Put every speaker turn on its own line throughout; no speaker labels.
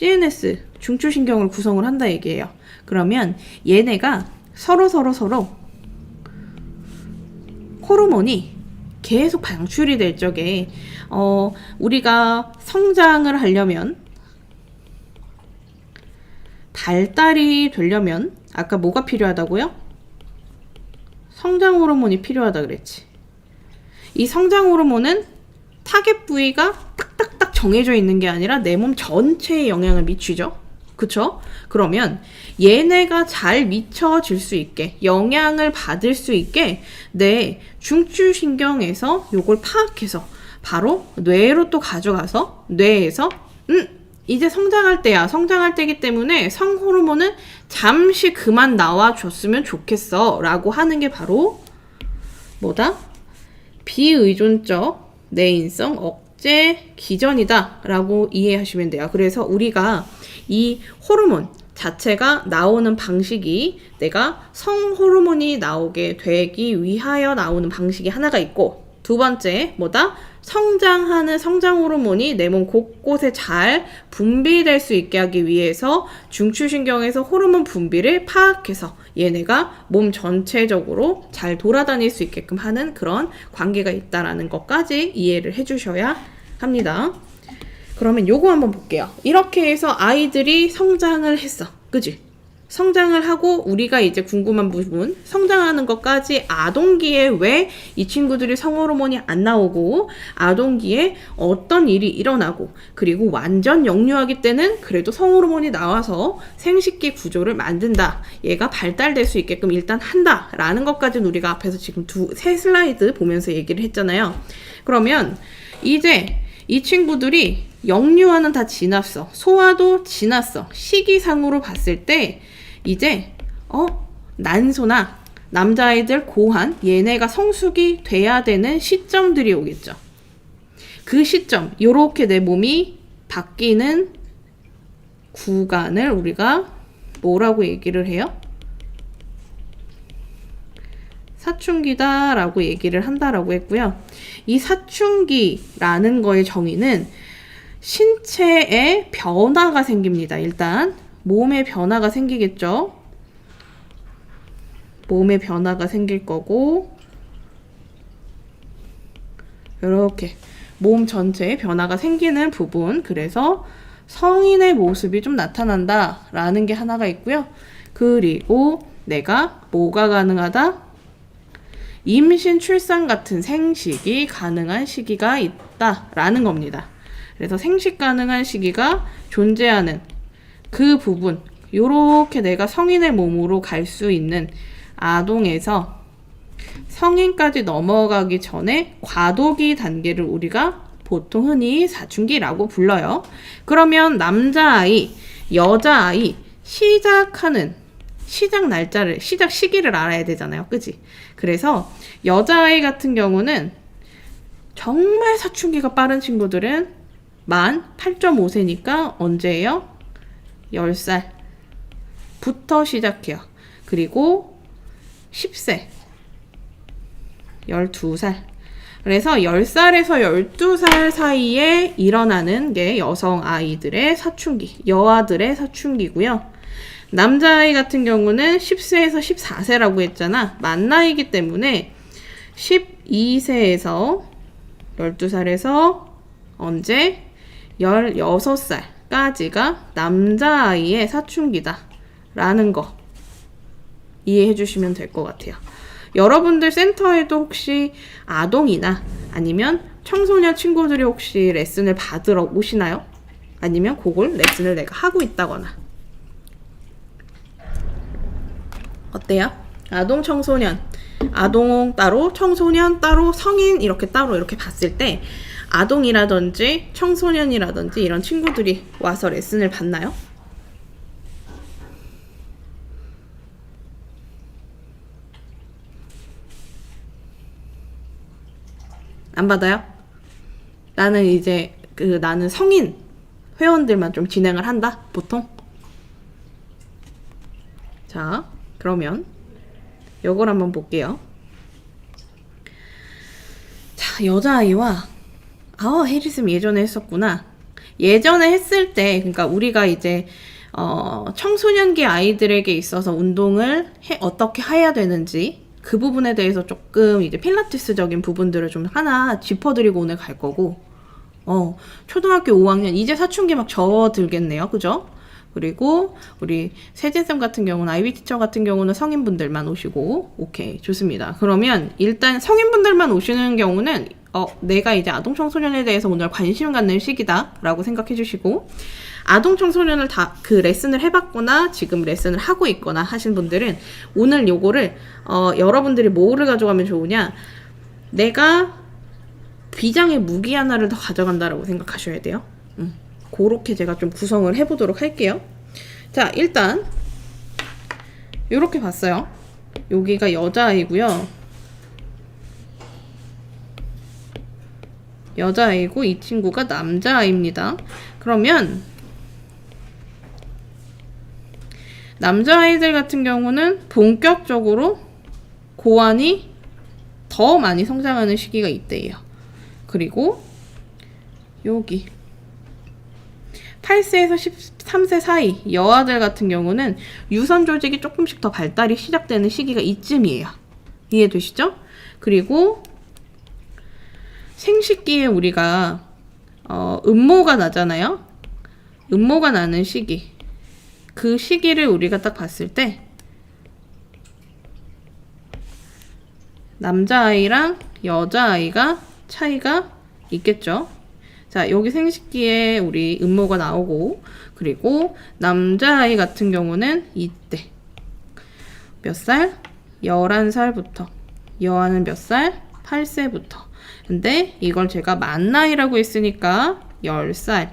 CNS, 중추신경을 구성을 한다 얘기예요. 그러면 얘네가 서로 호르몬이 계속 방출이 될 적에 우리가 성장을 하려면, 발달이 되려면 아까 뭐가 필요하다고요? 성장 호르몬이 필요하다 그랬지. 이 성장 호르몬은 타겟 부위가 딱딱딱 정해져 있는 게 아니라 내 몸 전체에 영향을 미치죠. 그쵸? 그러면 얘네가 잘 미쳐질 수 있게, 영향을 받을 수 있게 내 중추신경에서 요걸 파악해서 바로 뇌로 또 가져가서 뇌에서 이제 성장할 때야. 성장할 때이기 때문에 성호르몬은 잠시 그만 나와줬으면 좋겠어 라고 하는 게 바로 뭐다? 비의존적 내인성 억제 기전이다 라고 이해하시면 돼요. 그래서 우리가 이 호르몬 자체가 나오는 방식이 내가 성호르몬이 나오게 되기 위하여 나오는 방식이 하나가 있고, 두 번째 뭐다? 성장하는 성장 호르몬이 내 몸 곳곳에 잘 분비될 수 있게 하기 위해서 중추신경에서 호르몬 분비를 파악해서 얘네가 몸 전체적으로 잘 돌아다닐 수 있게끔 하는 그런 관계가 있다라는 것까지 이해를 해주셔야 합니다. 그러면 요거 한번 볼게요. 이렇게 해서 아이들이 성장을 했어. 그지? 성장을 하고 우리가 이제 궁금한 부분, 성장하는 것까지 아동기에 왜 이 친구들이 성호르몬이 안 나오고 아동기에 어떤 일이 일어나고, 그리고 완전 영유아기 때는 그래도 성호르몬이 나와서 생식기 구조를 만든다, 얘가 발달될 수 있게끔 일단 한다 라는 것까지는 우리가 앞에서 지금 세 슬라이드 보면서 얘기를 했잖아요. 그러면 이제 이 친구들이 영유아는 다 지났어, 소아도 지났어, 시기상으로 봤을 때 이제 난소나 남자아이들 고환, 얘네가 성숙이 돼야 되는 시점들이 오겠죠. 그 시점, 요렇게 내 몸이 바뀌는 구간을 우리가 뭐라고 얘기를 해요? 사춘기다 라고 얘기를 한다라고 했고요. 이 사춘기라는 거의 정의는 신체에 변화가 생깁니다. 일단 몸에 변화가 생기겠죠. 몸에 변화가 생길 거고, 이렇게 몸 전체에 변화가 생기는 부분, 그래서 성인의 모습이 좀 나타난다 라는 게 하나가 있고요. 그리고 내가 뭐가 가능하다? 임신, 출산 같은 생식이 가능한 시기가 있다 라는 겁니다. 그래서 생식 가능한 시기가 존재하는 그 부분, 요렇게 내가 성인의 몸으로 갈 수 있는 아동에서 성인까지 넘어가기 전에 과도기 단계를 우리가 보통 흔히 사춘기라고 불러요. 그러면 남자아이, 여자아이 시작하는 시작 날짜를, 시작 시기를 알아야 되잖아요. 그지? 그래서 여자아이 같은 경우는 정말 사춘기가 빠른 친구들은 만 8.5세니까 언제예요? 10살부터 시작해요. 그리고 10세, 12살. 그래서 10살에서 12살 사이에 일어나는 게 여성 아이들의 사춘기, 여아들의 사춘기고요. 남자아이 같은 경우는 10세에서 14세라고 했잖아. 만 나이기 때문에 12세에서 12살에서 언제? 16살까지가 남자아이의 사춘기다 라는 거 이해해 주시면 될 것 같아요. 여러분들 센터에도 혹시 아동이나 아니면 청소년 친구들이 혹시 레슨을 받으러 오시나요? 아니면 그걸 레슨을 내가 하고 있다거나. 어때요? 아동, 청소년, 아동 따로, 청소년 따로, 성인 이렇게 따로 이렇게 봤을 때 아동이라든지 청소년이라든지 이런 친구들이 와서 레슨을 받나요? 안 받아요? 나는 이제 나는 성인 회원들만 좀 진행을 한다, 보통. 자, 그러면 요걸 한번 볼게요. 자, 여자아이와 해리쌤 예전에 했었구나. 예전에 했을 때, 그러니까 우리가 이제 청소년기 아이들에게 있어서 운동을 어떻게 해야 되는지 그 부분에 대해서 조금 이제 필라테스적인 부분들을 좀 하나 짚어드리고 오늘 갈 거고, 초등학교 5학년 이제 사춘기 막 접어들겠네요, 그죠? 그리고 우리 세진쌤 같은 경우는 아이비 티처 같은 경우는 성인분들만 오시고, 오케이, 좋습니다. 그러면 일단 성인분들만 오시는 경우는 내가 이제 아동 청소년에 대해서 오늘 관심 갖는 시기다 라고 생각해 주시고, 아동 청소년을 다 그 레슨을 해봤거나 지금 레슨을 하고 있거나 하신 분들은 오늘 요거를 여러분들이 뭐를 가져가면 좋으냐, 내가 비장의 무기 하나를 더 가져간다라고 생각하셔야 돼요. 그렇게 제가 좀 구성을 해보도록 할게요. 자, 일단 이렇게 봤어요. 여기가 여자아이고요. 여자아이고 이 친구가 남자아이입니다. 그러면 남자아이들 같은 경우는 본격적으로 고환이 더 많이 성장하는 시기가 이때예요. 그리고 여기 8세에서 13세 사이 여아들 같은 경우는 유선 조직이 조금씩 더 발달이 시작되는 시기가 이쯤이에요. 이해되시죠? 그리고 생식기에 우리가 음모가 나잖아요. 음모가 나는 시기, 그 시기를 우리가 딱 봤을 때 남자아이랑 여자아이가 차이가 있겠죠. 자, 여기 생식기에 우리 음모가 나오고, 그리고 남자아이 같은 경우는 이때 몇 살? 11살부터. 여아는 몇 살? 8세부터. 근데 이걸 제가 만 나이라고 했으니까 10살.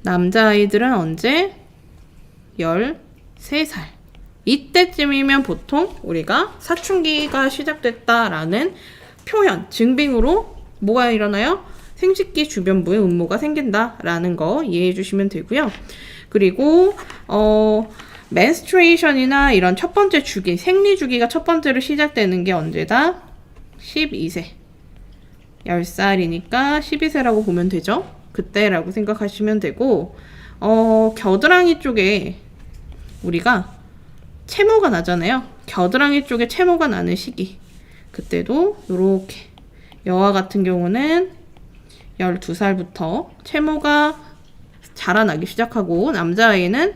남자아이들은 언제? 13살. 이때쯤이면 보통 우리가 사춘기가 시작됐다라는 표현, 증빙으로 뭐가 일어나요? 생식기 주변부에 음모가 생긴다라는 거 이해해 주시면 되고요. 그리고 menstruation이나 이런 첫 번째 주기, 생리 주기가 첫 번째로 시작되는 게 언제다? 12세. 10살이니까 12세라고 보면 되죠? 그때라고 생각하시면 되고, 겨드랑이 쪽에 우리가 채모가 나잖아요. 겨드랑이 쪽에 채모가 나는 시기. 그때도 요렇게 여아 같은 경우는 12살부터 채모가 자라나기 시작하고, 남자아이는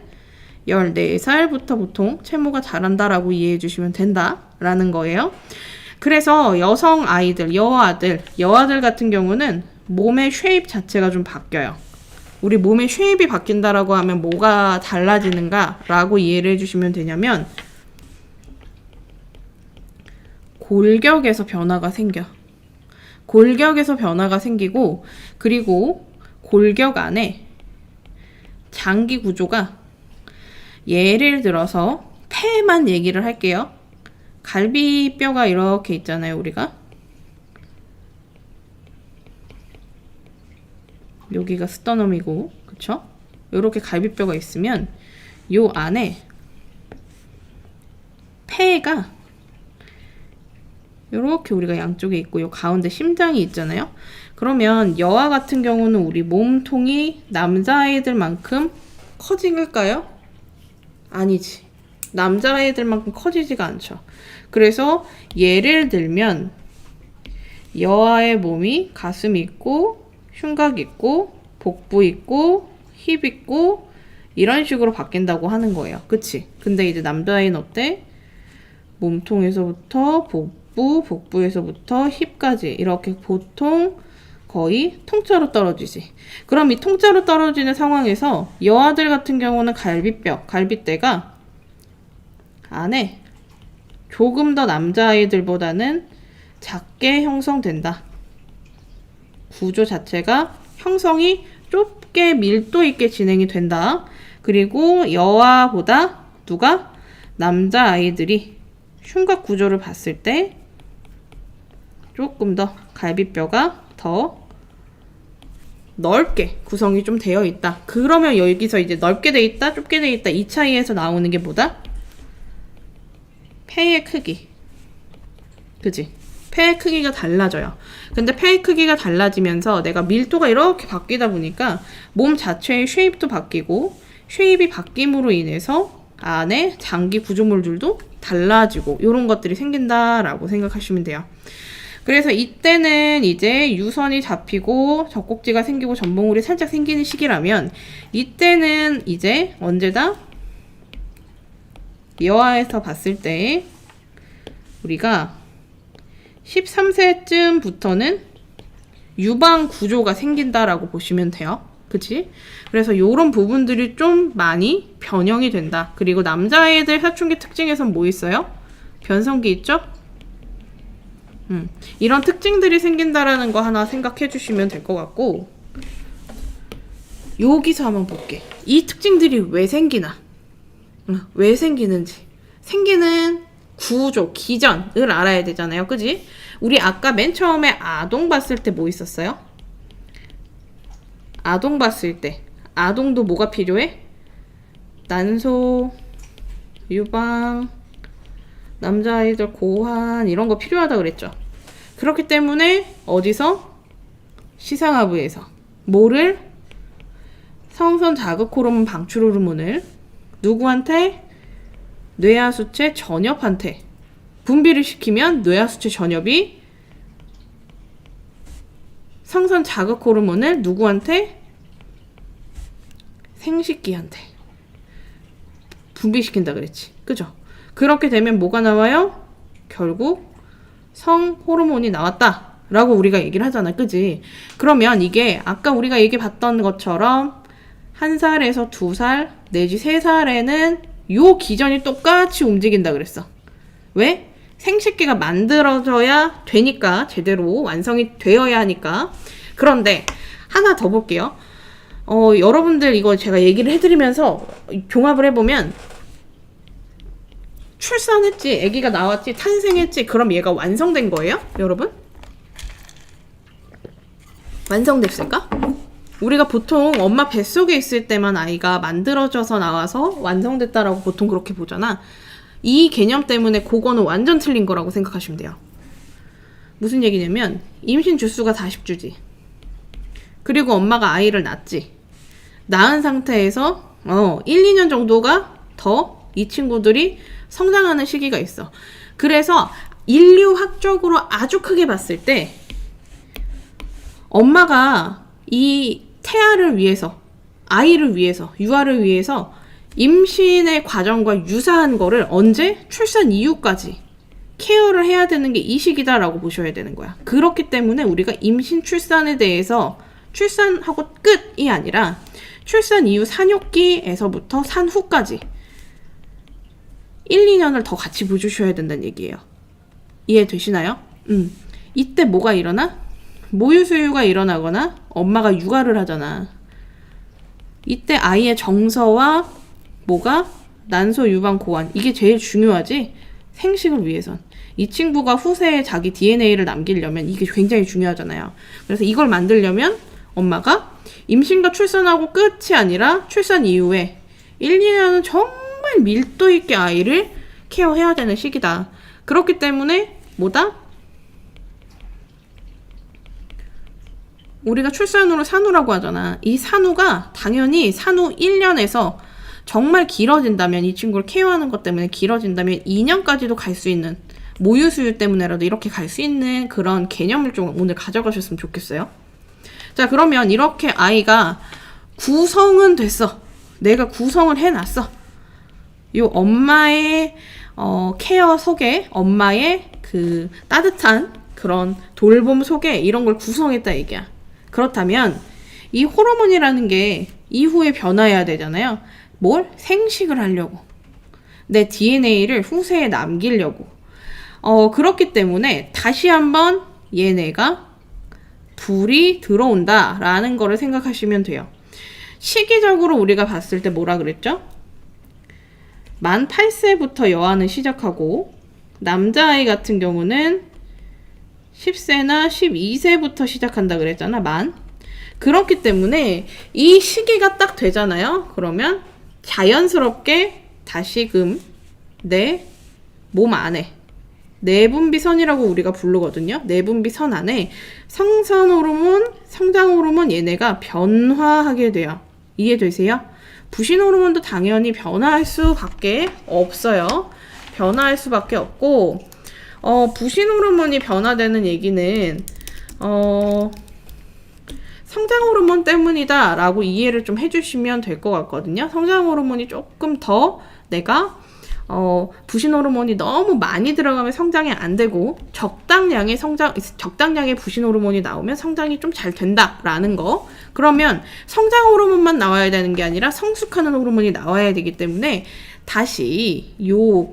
14살부터 보통 채모가 자란다라고 이해해 주시면 된다라는 거예요. 그래서 여성 아이들, 여아들 같은 경우는 몸의 쉐입 자체가 좀 바뀌어요. 우리 몸의 쉐입이 바뀐다라고 하면 뭐가 달라지는가라고 이해를 해주시면 되냐면, 골격에서 변화가 생겨. 골격에서 변화가 생기고, 그리고 골격 안에 장기 구조가, 예를 들어서 폐만 얘기를 할게요. 갈비뼈가 이렇게 있잖아요, 우리가. 여기가 스터넘이고, 그쵸? 이렇게 갈비뼈가 있으면 요 안에 폐가 이렇게 우리가 양쪽에 있고, 요 가운데 심장이 있잖아요. 그러면 여아 같은 경우는 우리 몸통이 남자아이들만큼 커질까요? 아니지. 남자아이들만큼 커지지가 않죠. 그래서 예를 들면 여아의 몸이 가슴 있고, 흉곽 있고, 복부 있고, 힙 있고, 이런 식으로 바뀐다고 하는 거예요. 그치? 근데 이제 남자아이는 어때? 몸통에서부터 복부에서부터 힙까지 이렇게 보통 거의 통짜로 떨어지지. 그럼 이 통짜로 떨어지는 상황에서 여아들 같은 경우는 갈비대가 안에 조금 더 남자아이들보다는 작게 형성된다. 구조 자체가 형성이 좁게 밀도 있게 진행이 된다. 그리고 여아보다 누가? 남자아이들이 흉곽 구조를 봤을 때 조금 더 갈비뼈가 더 넓게 구성이 좀 되어 있다. 그러면 여기서 이제 넓게 돼 있다, 좁게 돼 있다, 이 차이에서 나오는 게 뭐다? 폐의 크기. 그지? 폐의 크기가 달라져요. 근데 폐의 크기가 달라지면서 내가 밀도가 이렇게 바뀌다 보니까 몸 자체의 쉐입도 바뀌고, 쉐입이 바뀜으로 인해서 안에 장기 구조물들도 달라지고 이런 것들이 생긴다라고 생각하시면 돼요. 그래서 이때는 이제 유선이 잡히고 젖꼭지가 생기고 전봉울이 살짝 생기는 시기라면, 이때는 이제 언제다? 여아에서 봤을 때 우리가 13세쯤부터는 유방 구조가 생긴다라고 보시면 돼요. 그치? 그래서 요런 부분들이 좀 많이 변형이 된다. 그리고 남자애들 사춘기 특징에선 뭐 있어요? 변성기 있죠? 이런 특징들이 생긴다라는 거 하나 생각해 주시면 될 것 같고, 여기서 한번 볼게. 이 특징들이 왜 생기나? 왜 생기는지. 생기는 구조, 기전을 알아야 되잖아요. 그지? 우리 아까 맨 처음에 아동 봤을 때 뭐 있었어요? 아동 봤을 때. 아동도 뭐가 필요해? 난소, 유방, 남자아이들 고환 이런 거 필요하다 그랬죠. 그렇기 때문에 어디서? 시상하부에서 뭐를? 성선 자극 호르몬 방출 호르몬을 누구한테? 뇌하수체 전엽한테 분비를 시키면 뇌하수체 전엽이 성선 자극 호르몬을 누구한테? 생식기한테 분비시킨다 그랬지. 그죠? 그렇게 되면 뭐가 나와요? 결국 성 호르몬이 나왔다 라고 우리가 얘기를 하잖아. 그지? 그러면 이게 아까 우리가 얘기 봤던 것처럼 1살에서 2살 내지 3살에는 요 기전이 똑같이 움직인다 그랬어. 왜? 생식기가 만들어져야 되니까, 제대로 완성이 되어야 하니까. 그런데 하나 더 볼게요. 여러분들 이거 제가 얘기를 해드리면서 종합을 해보면, 출산했지, 아기가 나왔지, 탄생했지, 그럼 얘가 완성된 거예요? 여러분? 완성됐을까? 우리가 보통 엄마 뱃속에 있을 때만 아이가 만들어져서 나와서 완성됐다라고 보통 그렇게 보잖아. 이 개념 때문에 그거는 완전 틀린 거라고 생각하시면 돼요. 무슨 얘기냐면, 임신 주수가 40주지. 그리고 엄마가 아이를 낳지. 낳은 상태에서 1, 2년 정도가 더 이 친구들이 성장하는 시기가 있어. 그래서 인류학적으로 아주 크게 봤을 때 엄마가 이 태아를 위해서, 아이를 위해서, 유아를 위해서 임신의 과정과 유사한 거를 언제? 출산 이후까지 케어를 해야 되는 게 이 시기다라고 보셔야 되는 거야. 그렇기 때문에 우리가 임신 출산에 대해서 출산하고 끝이 아니라 출산 이후 산욕기에서부터 산후까지 1, 2년을 더 같이 봐주셔야 된다는 얘기예요. 이해되시나요? 이때 뭐가 일어나? 모유수유가 일어나거나 엄마가 육아를 하잖아. 이때 아이의 정서와 뭐가? 난소, 유방, 고환. 이게 제일 중요하지? 생식을 위해선. 이 친구가 후세에 자기 DNA를 남기려면 이게 굉장히 중요하잖아요. 그래서 이걸 만들려면 엄마가 임신과 출산하고 끝이 아니라 출산 이후에 1, 2년은 정말 밀도 있게 아이를 케어해야 되는 시기다. 그렇기 때문에 뭐다? 우리가 출산후를 산후라고 하잖아. 이 산후가 당연히 산후 1년에서 정말 길어진다면, 이 친구를 케어하는 것 때문에 길어진다면 2년까지도 갈 수 있는, 모유수유 때문에라도 이렇게 갈 수 있는 그런 개념을 좀 오늘 가져가셨으면 좋겠어요. 자, 그러면 이렇게 아이가 구성은 됐어. 내가 구성을 해놨어. 요 엄마의 케어 속에, 엄마의 그 따뜻한 그런 돌봄 속에 이런 걸 구성했다 얘기야. 그렇다면 이 호르몬이라는 게 이후에 변화해야 되잖아요. 뭘? 생식을 하려고. 내 DNA를 후세에 남기려고. 그렇기 때문에 다시 한번 얘네가 불이 들어온다라는 거를 생각하시면 돼요. 시기적으로 우리가 봤을 때 뭐라 그랬죠? 만 8세부터 여아는 시작하고, 남자아이 같은 경우는 10세나 12세부터 시작한다 그랬잖아, 만. 그렇기 때문에 이 시기가 딱 되잖아요. 그러면 자연스럽게 다시금 내 몸 안에 내분비선이라고 우리가 부르거든요. 내분비선 안에 성선 호르몬, 성장 호르몬 얘네가 변화하게 돼요. 이해되세요? 부신 호르몬도 당연히 변화할 수밖에 없어요. 변화할 수밖에 없고, 부신 호르몬이 변화되는 얘기는 성장 호르몬 때문이다 라고 이해를 좀 해주시면 될 것 같거든요. 성장 호르몬이 조금 더 내가 부신 호르몬이 너무 많이 들어가면 성장이 안 되고 적당량의 부신 호르몬이 나오면 성장이 좀 잘 된다라는 거. 그러면 성장 호르몬만 나와야 되는 게 아니라 성숙하는 호르몬이 나와야 되기 때문에 다시 요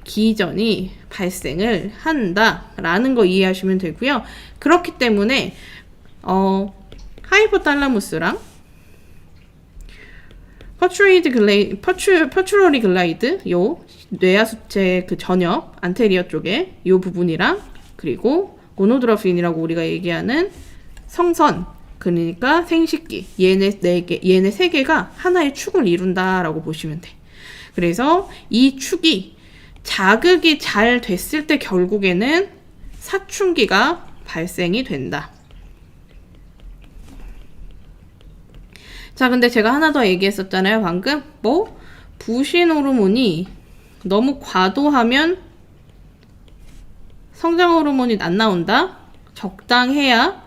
기전이 발생을 한다라는 거 이해하시면 되고요. 그렇기 때문에 하이포탈라무스랑 퍼츄러리 글라이드 요 뇌하수체 그 전엽 안테리어 쪽에 요 부분이랑 그리고 고노드로핀이라고 우리가 얘기하는 성선 그러니까 생식기 얘네 세 개가 하나의 축을 이룬다라고 보시면 돼. 그래서 이 축이 자극이 잘 됐을 때 결국에는 사춘기가 발생이 된다. 자, 근데 제가 하나 더 얘기했었잖아요, 방금. 부신 호르몬이 너무 과도하면 성장 호르몬이 안 나온다. 적당해야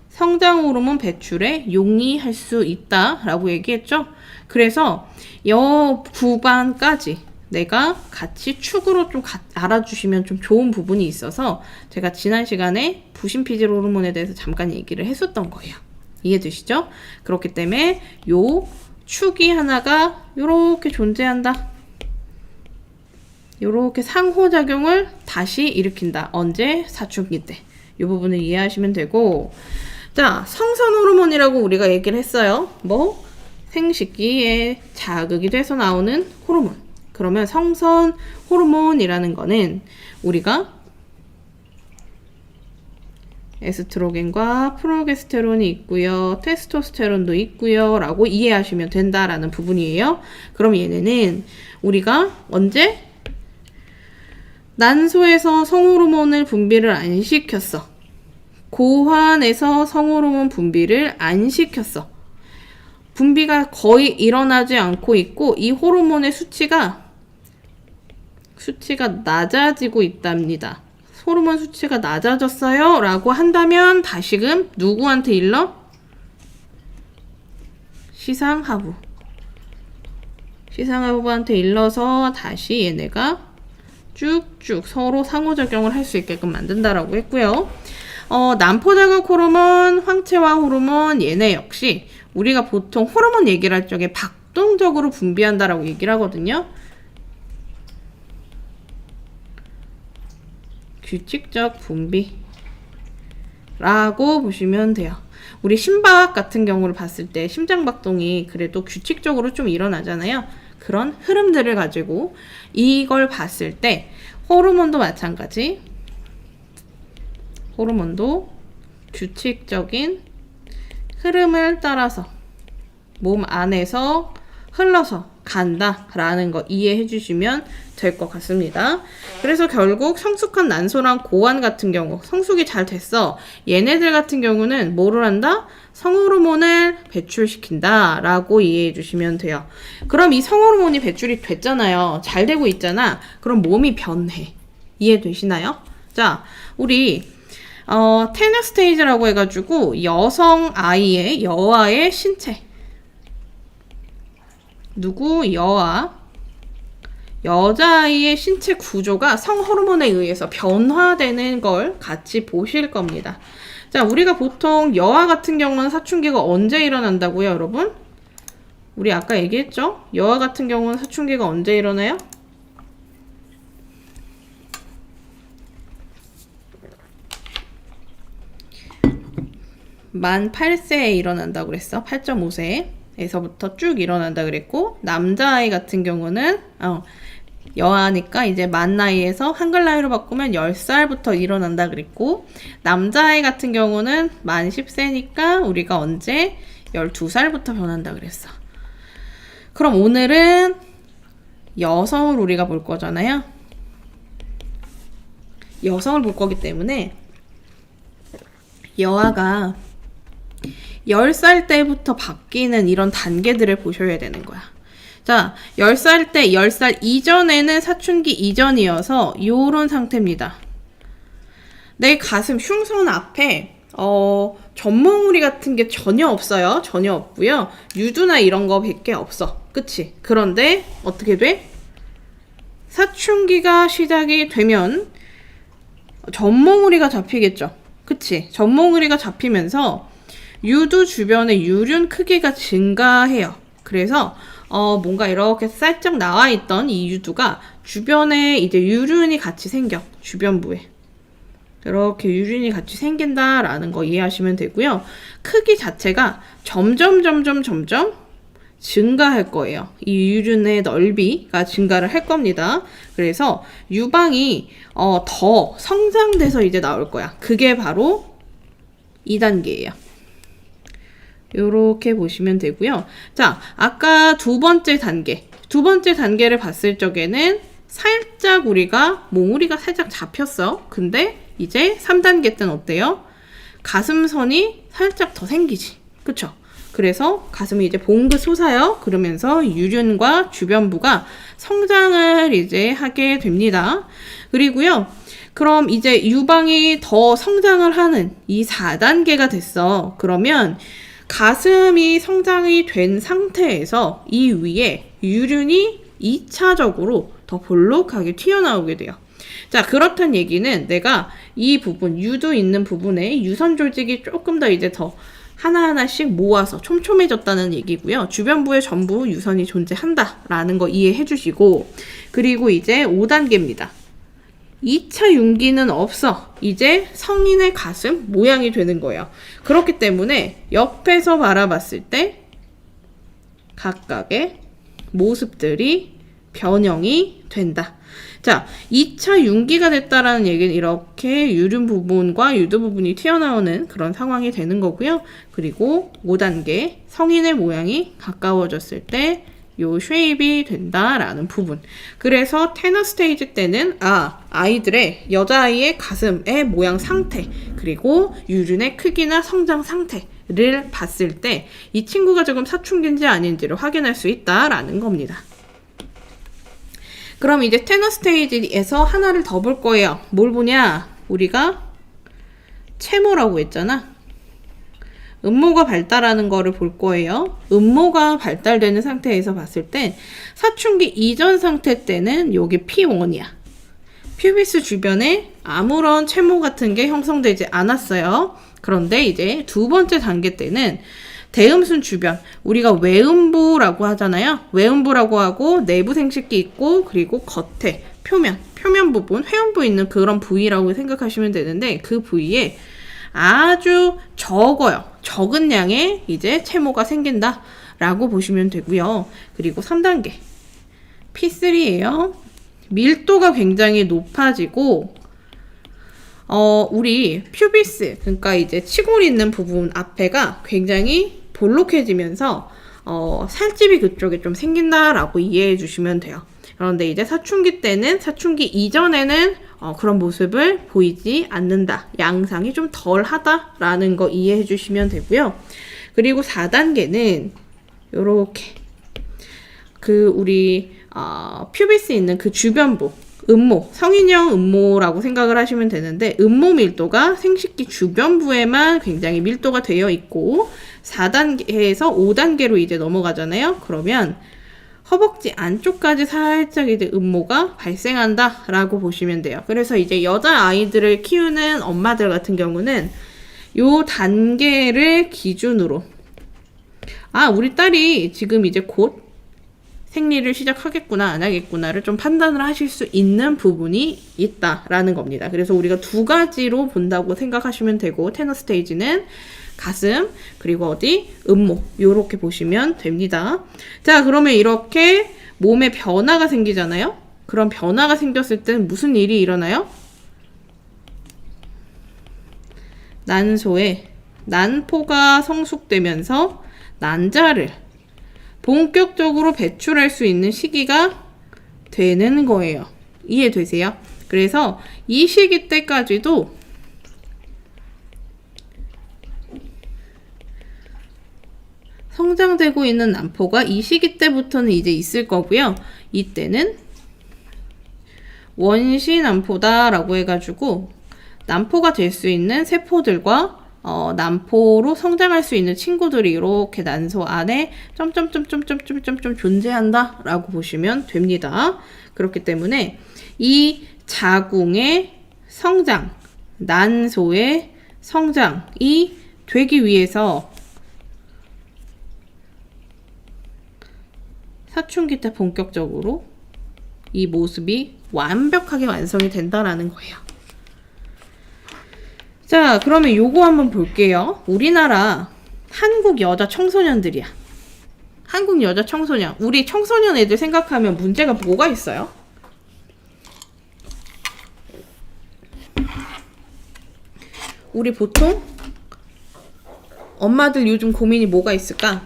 성장 호르몬 배출에 용이할 수 있다라고 얘기했죠. 그래서 여 구간까지 내가 같이 축으로 좀 알아주시면 좀 좋은 부분이 있어서 제가 지난 시간에 부신 피질 호르몬에 대해서 잠깐 얘기를 했었던 거예요. 이해되시죠? 그렇기 때문에 요 축이 하나가 요렇게 존재한다. 요렇게 상호작용을 다시 일으킨다. 언제? 사춘기 때. 요 부분을 이해하시면 되고, 자, 성선 호르몬이라고 우리가 얘기를 했어요. 생식기에 자극이 돼서 나오는 호르몬. 그러면 성선 호르몬이라는 거는 우리가 에스트로겐과 프로게스테론이 있고요. 테스토스테론도 있고요. 라고 이해하시면 된다라는 부분이에요. 그럼 얘네는 우리가 언제? 난소에서 성호르몬을 분비를 안 시켰어. 고환에서 성호르몬 분비를 안 시켰어. 분비가 거의 일어나지 않고 있고 이 호르몬의 수치가 낮아지고 있답니다. 호르몬 수치가 낮아졌어요 라고 한다면 다시금 누구한테 일러? 시상하부한테 일러서 다시 얘네가 쭉쭉 서로 상호작용을 할 수 있게끔 만든다라고 했고요. 난포자극 호르몬, 황체화 호르몬 얘네 역시 우리가 보통 호르몬 얘기를 할 적에 박동적으로 분비한다라고 얘기를 하거든요. 규칙적 분비라고 보시면 돼요. 우리 심박 같은 경우를 봤을 때 심장박동이 그래도 규칙적으로 좀 일어나잖아요. 그런 흐름들을 가지고 이걸 봤을 때 호르몬도 마찬가지. 호르몬도 규칙적인 흐름을 따라서 몸 안에서 흘러서 간다라는 거 이해해 주시면 될 것 같습니다. 그래서 결국 성숙한 난소랑 고환 같은 경우 성숙이 잘 됐어. 얘네들 같은 경우는 뭐를 한다? 성호르몬을 배출시킨다 라고 이해해 주시면 돼요. 그럼 이 성호르몬이 배출이 됐잖아요. 잘 되고 있잖아. 그럼 몸이 변해. 이해되시나요? 자, 우리 테너 스테이지라고 해가지고 여아의 신체 여자아이의 신체 구조가 성호르몬에 의해서 변화되는 걸 같이 보실 겁니다. 자, 우리가 보통 여아 같은 경우는 사춘기가 언제 일어난다고요, 여러분? 우리 아까 얘기했죠? 여아 같은 경우는 사춘기가 언제 일어나요? 만 8세에 일어난다고 그랬어. 8.5세에서부터 쭉 일어난다 그랬고, 남자아이 같은 경우는 여아니까 이제 만 나이에서 한글 나이로 바꾸면 10살부터 일어난다 그랬고, 남자아이 같은 경우는 만 10세니까 우리가 언제 12살부터 변한다 그랬어. 그럼 오늘은 여성을 우리가 볼 거잖아요. 여성을 볼 거기 때문에 여아가 10살 때부터 바뀌는 이런 단계들을 보셔야 되는 거야. 자, 10살 때, 10살 이전에는 사춘기 이전이어서 요런 상태입니다. 내 가슴 흉선 앞에 전몽우리 같은 게 전혀 없어요. 전혀 없고요. 유두나 이런 거 100개 없어. 그치? 그런데 어떻게 돼? 사춘기가 시작이 되면 전몽우리가 잡히겠죠. 그치? 전몽우리가 잡히면서 유두 주변의 유륜 크기가 증가해요. 그래서 뭔가 이렇게 살짝 나와 있던 이 유두가 주변에 이제 유륜이 같이 생겨. 주변부에. 이렇게 유륜이 같이 생긴다라는 거 이해하시면 되고요. 크기 자체가 점점 증가할 거예요. 이 유륜의 넓이가 증가를 할 겁니다. 그래서 유방이 더 성장돼서 이제 나올 거야. 그게 바로 2단계예요. 요렇게 보시면 되고요. 자, 아까 두 번째 단계를 봤을 적에는 살짝 우리가 몽우리가 살짝 잡혔어. 근데 이제 3단계 때는 어때요? 가슴선이 살짝 더 생기지. 그쵸? 그래서 가슴이 이제 봉긋 솟아요. 그러면서 유륜과 주변부가 성장을 이제 하게 됩니다. 그리고요. 그럼 이제 유방이 더 성장을 하는 이 4단계가 됐어. 그러면 가슴이 성장이 된 상태에서 이 위에 유륜이 2차적으로 더 볼록하게 튀어나오게 돼요. 자, 그렇단 얘기는 내가 이 부분, 유두 있는 부분에 유선 조직이 조금 더 이제 더 하나하나씩 모아서 촘촘해졌다는 얘기고요. 주변부에 전부 유선이 존재한다라는 거 이해해 주시고, 그리고 이제 5단계입니다. 2차 윤기는 없어. 이제 성인의 가슴 모양이 되는 거예요. 그렇기 때문에 옆에서 바라봤을 때 각각의 모습들이 변형이 된다. 자, 2차 윤기가 됐다라는 얘기는 이렇게 유륜 부분과 유두 부분이 튀어나오는 그런 상황이 되는 거고요. 그리고 5단계 성인의 모양이 가까워졌을 때 요 쉐입이 된다라는 부분. 그래서 테너 스테이지 때는 아이들의 여자아이의 가슴의 모양 상태 그리고 유륜의 크기나 성장 상태를 봤을 때 이 친구가 지금 사춘기인지 아닌지를 확인할 수 있다라는 겁니다. 그럼 이제 테너 스테이지에서 하나를 더 볼 거예요. 뭘 보냐? 우리가 채모라고 했잖아. 음모가 발달하는 거를 볼 거예요. 음모가 발달되는 상태에서 봤을 때 사춘기 이전 상태 때는 여기 P1이야. 퓨비스 주변에 아무런 채모 같은 게 형성되지 않았어요. 그런데 이제 두 번째 단계 때는 대음순 주변, 우리가 외음부라고 하잖아요. 외음부라고 하고 내부 생식기 있고 그리고 겉에 표면 부분, 회음부 있는 그런 부위라고 생각하시면 되는데 그 부위에 아주 적은 양의 이제 채모가 생긴다라고 보시면 되고요. 그리고 3단계 P3예요. 밀도가 굉장히 높아지고 우리 퓨비스, 그러니까 이제 치골 있는 부분 앞에가 굉장히 볼록해지면서 살집이 그쪽에 좀 생긴다라고 이해해 주시면 돼요. 그런데 이제 사춘기 때는, 사춘기 이전에는 그런 모습을 보이지 않는다. 양상이 좀 덜하다라는 거 이해해 주시면 되고요. 그리고 4단계는 요렇게 우리 퓨비스 있는 그 주변부, 음모, 성인형 음모라고 생각을 하시면 되는데 음모 밀도가 생식기 주변부에만 굉장히 밀도가 되어 있고 4단계에서 5단계로 이제 넘어가잖아요. 그러면 허벅지 안쪽까지 살짝 이제 음모가 발생한다 라고 보시면 돼요. 그래서 이제 여자아이들을 키우는 엄마들 같은 경우는 요 단계를 기준으로 우리 딸이 지금 이제 곧 생리를 시작하겠구나 안 하겠구나를 좀 판단을 하실 수 있는 부분이 있다라는 겁니다. 그래서 우리가 두 가지로 본다고 생각하시면 되고 테너 스테이지는 가슴 그리고 어디? 음모 요렇게 보시면 됩니다. 자, 그러면 이렇게 몸에 변화가 생기잖아요. 그런 변화가 생겼을 때는 무슨 일이 일어나요? 난소에 난포가 성숙되면서 난자를 본격적으로 배출할 수 있는 시기가 되는 거예요. 이해되세요? 그래서 이 시기 때까지도 성장되고 있는 남포가 이 시기 때부터는 이제 있을 거고요. 이때는 원시남포다 라고 해가지고 남포가 될 수 있는 세포들과 남포로 성장할 수 있는 친구들이 이렇게 난소 안에 점점점점점점점 존재한다 라고 보시면 됩니다. 그렇기 때문에 이 자궁의 성장, 난소의 성장이 되기 위해서 사춘기 때 본격적으로 이 모습이 완벽하게 완성이 된다라는 거예요. 자, 그러면 요거 한번 볼게요. 우리나라 한국 여자 청소년들이야. 한국 여자 청소년. 우리 청소년 애들 생각하면 문제가 뭐가 있어요? 우리 보통 엄마들 요즘 고민이 뭐가 있을까?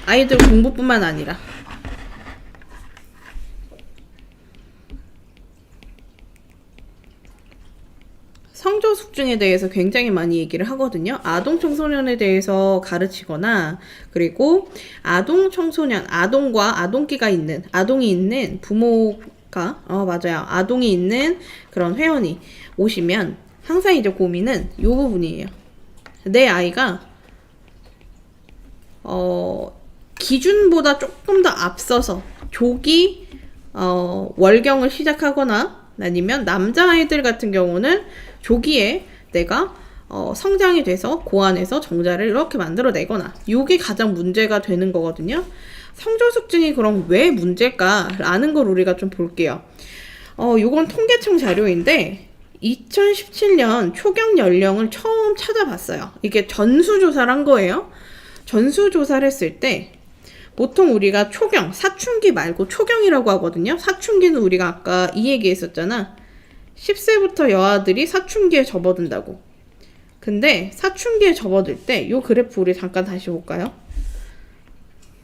아이들 공부뿐만 아니라 성저숙증에 대해서 굉장히 많이 얘기를 하거든요. 아동 청소년에 대해서 가르치거나, 그리고 아동 청소년, 아동과 아동기가 있는, 아동이 있는 부모가, 맞아요. 아동이 있는 그런 회원이 오시면 항상 이제 고민은 이 부분이에요. 내 아이가 기준보다 조금 더 앞서서 조기 월경을 시작하거나, 아니면 남자아이들 같은 경우는 조기에 내가 성장이 돼서 고안해서 정자를 이렇게 만들어내거나, 이게 가장 문제가 되는 거거든요. 성저숙증이 그럼 왜 문제일까라는 걸 우리가 좀 볼게요. 요건 통계청 자료인데 2017년 초경 연령을 처음 찾아봤어요. 이게 전수조사를 한 거예요. 전수조사를 했을 때 보통 우리가 초경, 사춘기 말고 초경이라고 하거든요. 사춘기는 우리가 아까 이 얘기 했었잖아. 10세부터 여아들이 사춘기에 접어든다고. 근데 사춘기에 접어들 때 요 그래프 우리 잠깐 다시 볼까요?